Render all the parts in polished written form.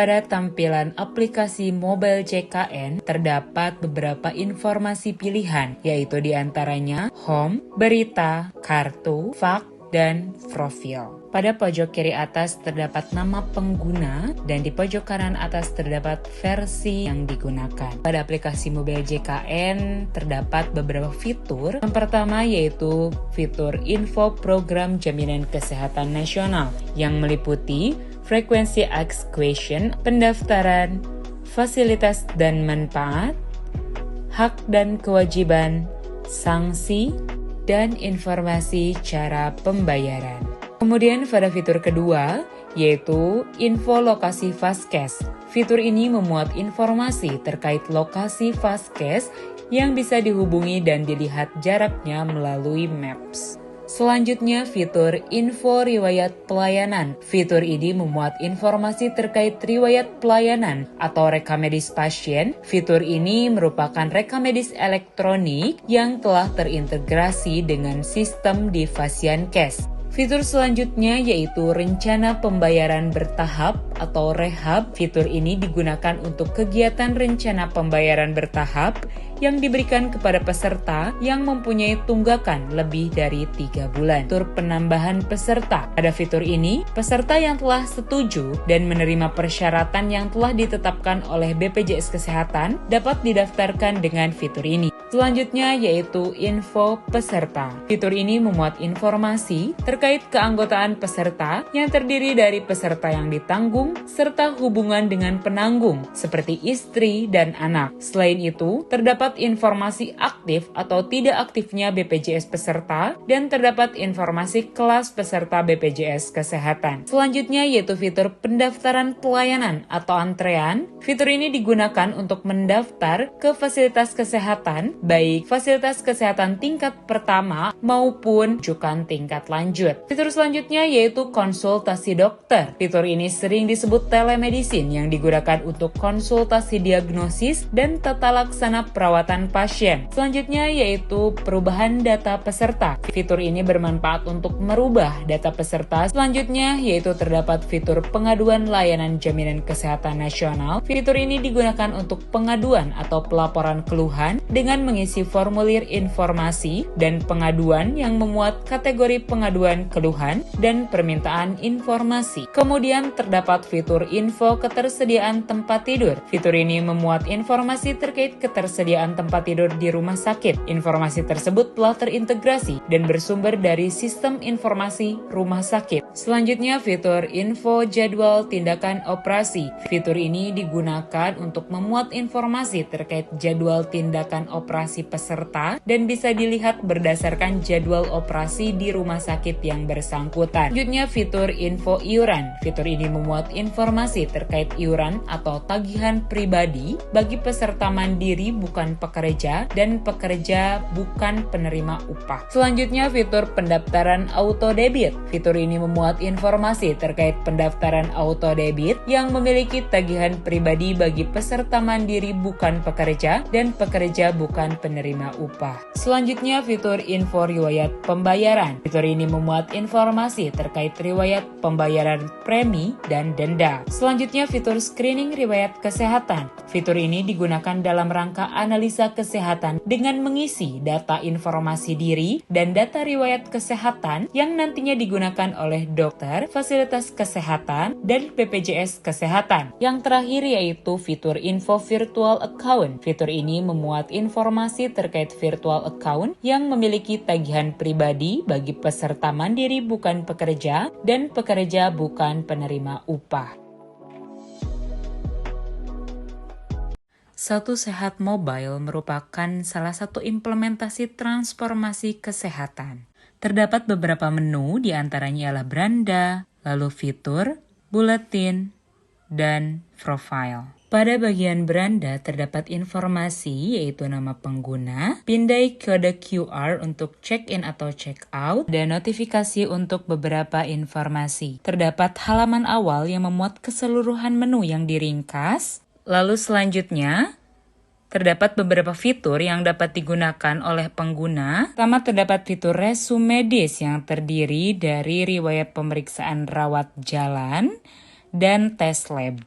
Pada tampilan aplikasi mobile JKN, terdapat beberapa informasi pilihan, yaitu diantaranya home, berita, kartu, fak, dan profil. Pada pojok kiri atas terdapat nama pengguna dan di pojok kanan atas terdapat versi yang digunakan. Pada aplikasi mobile JKN terdapat beberapa fitur. Yang pertama yaitu fitur info program jaminan kesehatan nasional yang meliputi frekuensi ask question, pendaftaran, fasilitas dan manfaat, hak dan kewajiban, sanksi, dan informasi cara pembayaran. Kemudian pada fitur kedua, yaitu info lokasi Vaskes. Fitur ini memuat informasi terkait lokasi Vaskes yang bisa dihubungi dan dilihat jaraknya melalui Maps. Selanjutnya, fitur info riwayat pelayanan. Fitur ini memuat informasi terkait riwayat pelayanan atau rekam medis pasien. Fitur ini merupakan rekam medis elektronik yang telah terintegrasi dengan sistem di Fasiankes. Fitur selanjutnya yaitu rencana pembayaran bertahap atau rehab. Fitur ini digunakan untuk kegiatan rencana pembayaran bertahap yang diberikan kepada peserta yang mempunyai tunggakan lebih dari 3 bulan. Fitur penambahan peserta. Pada fitur ini, peserta yang telah setuju dan menerima persyaratan yang telah ditetapkan oleh BPJS Kesehatan dapat didaftarkan dengan fitur ini. Selanjutnya yaitu info peserta. Fitur ini memuat informasi terkait keanggotaan peserta yang terdiri dari peserta yang ditanggung serta hubungan dengan penanggung seperti istri dan anak. Selain itu, terdapat informasi aktif atau tidak aktifnya BPJS peserta dan terdapat informasi kelas peserta BPJS Kesehatan. Selanjutnya yaitu fitur pendaftaran pelayanan atau antrean. Fitur ini digunakan untuk mendaftar ke fasilitas kesehatan, baik fasilitas kesehatan tingkat pertama maupun rujukan tingkat lanjut. Fitur selanjutnya yaitu konsultasi dokter. Fitur ini sering disebut telemedicine yang digunakan untuk konsultasi diagnosis dan tata laksana perawatan pasien. Selanjutnya yaitu perubahan data peserta. Fitur ini bermanfaat untuk merubah data peserta. Selanjutnya yaitu terdapat fitur pengaduan layanan jaminan kesehatan nasional. Fitur ini digunakan untuk pengaduan atau pelaporan keluhan dengan mengisi formulir informasi dan pengaduan yang memuat kategori pengaduan keluhan dan permintaan informasi. Kemudian terdapat fitur info ketersediaan tempat tidur. Fitur ini memuat informasi terkait ketersediaan tempat tidur di rumah sakit. Informasi tersebut telah terintegrasi dan bersumber dari sistem informasi rumah sakit. Selanjutnya fitur info jadwal tindakan operasi. Fitur ini digunakan untuk memuat informasi terkait jadwal tindakan operasi peserta dan bisa dilihat berdasarkan jadwal operasi di rumah sakit yang bersangkutan. Selanjutnya fitur info iuran. Fitur ini memuat informasi terkait iuran atau tagihan pribadi bagi peserta mandiri bukan pekerja dan pekerja bukan penerima upah. Selanjutnya fitur pendaftaran auto debit. Fitur ini memuat informasi terkait pendaftaran auto debit yang memiliki tagihan pribadi bagi peserta mandiri bukan pekerja dan pekerja bukan penerima upah. Selanjutnya fitur info riwayat pembayaran. Fitur ini memuat informasi terkait riwayat pembayaran premi dan denda. Selanjutnya fitur screening riwayat kesehatan. Fitur ini digunakan dalam rangka analisa kesehatan dengan mengisi data informasi diri dan data riwayat kesehatan yang nantinya digunakan oleh dokter, fasilitas kesehatan, dan BPJS Kesehatan. Yang terakhir yaitu fitur info virtual account. Fitur ini memuat informasi terkait virtual account yang memiliki tagihan pribadi bagi peserta mandiri bukan pekerja dan pekerja bukan penerima upah. Satu Sehat Mobile merupakan salah satu implementasi transformasi kesehatan. Terdapat beberapa menu, diantaranya ialah beranda, lalu fitur, buletin, dan profile. Pada bagian beranda terdapat informasi yaitu nama pengguna, pindai kode QR untuk check-in atau check-out, dan notifikasi untuk beberapa informasi. Terdapat halaman awal yang memuat keseluruhan menu yang diringkas. Lalu selanjutnya, terdapat beberapa fitur yang dapat digunakan oleh pengguna. Pertama terdapat fitur resume medis yang terdiri dari riwayat pemeriksaan rawat jalan dan tes lab.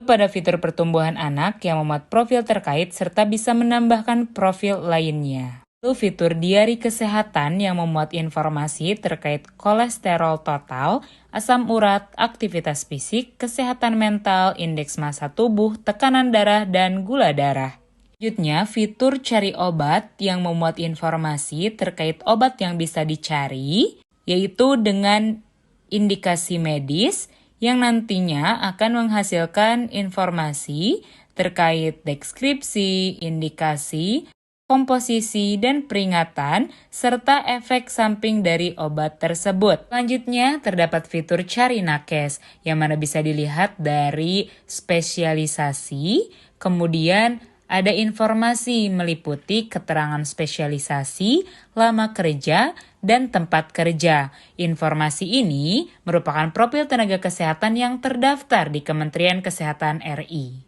Pada fitur pertumbuhan anak yang memuat profil terkait serta bisa menambahkan profil lainnya. Lalu fitur diari kesehatan yang memuat informasi terkait kolesterol total, asam urat, aktivitas fisik, kesehatan mental, indeks massa tubuh, tekanan darah, dan gula darah. Selanjutnya, fitur cari obat yang memuat informasi terkait obat yang bisa dicari, yaitu dengan indikasi medis yang nantinya akan menghasilkan informasi terkait deskripsi, indikasi, komposisi, dan peringatan, serta efek samping dari obat tersebut. Selanjutnya, terdapat fitur cari nakes, yang mana bisa dilihat dari spesialisasi, kemudian ada informasi meliputi keterangan spesialisasi, lama kerja, dan tempat kerja. Informasi ini merupakan profil tenaga kesehatan yang terdaftar di Kementerian Kesehatan RI.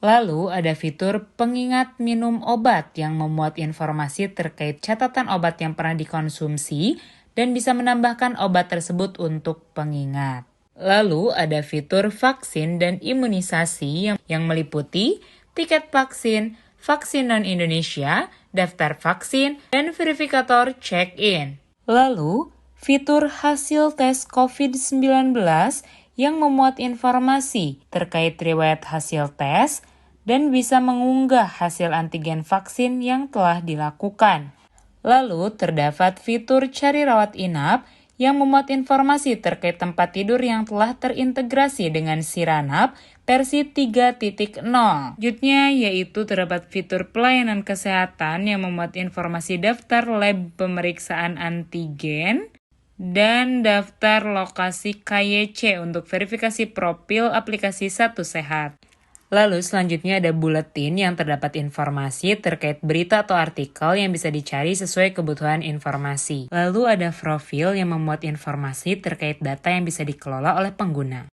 Lalu ada fitur pengingat minum obat yang memuat informasi terkait catatan obat yang pernah dikonsumsi dan bisa menambahkan obat tersebut untuk pengingat. Lalu ada fitur vaksin dan imunisasi yang meliputi tiket vaksin, vaksin non-Indonesia, daftar vaksin, dan verifikator check-in. Lalu, fitur hasil tes COVID-19 yang memuat informasi terkait riwayat hasil tes dan bisa mengunggah hasil antigen vaksin yang telah dilakukan. Lalu terdapat fitur cari rawat inap yang memuat informasi terkait tempat tidur yang telah terintegrasi dengan Siranap versi 3.0. Selanjutnya yaitu terdapat fitur pelayanan kesehatan yang memuat informasi daftar lab pemeriksaan antigen dan daftar lokasi KYC untuk verifikasi profil aplikasi Satu Sehat. Lalu selanjutnya ada buletin yang terdapat informasi terkait berita atau artikel yang bisa dicari sesuai kebutuhan informasi. Lalu ada profil yang memuat informasi terkait data yang bisa dikelola oleh pengguna.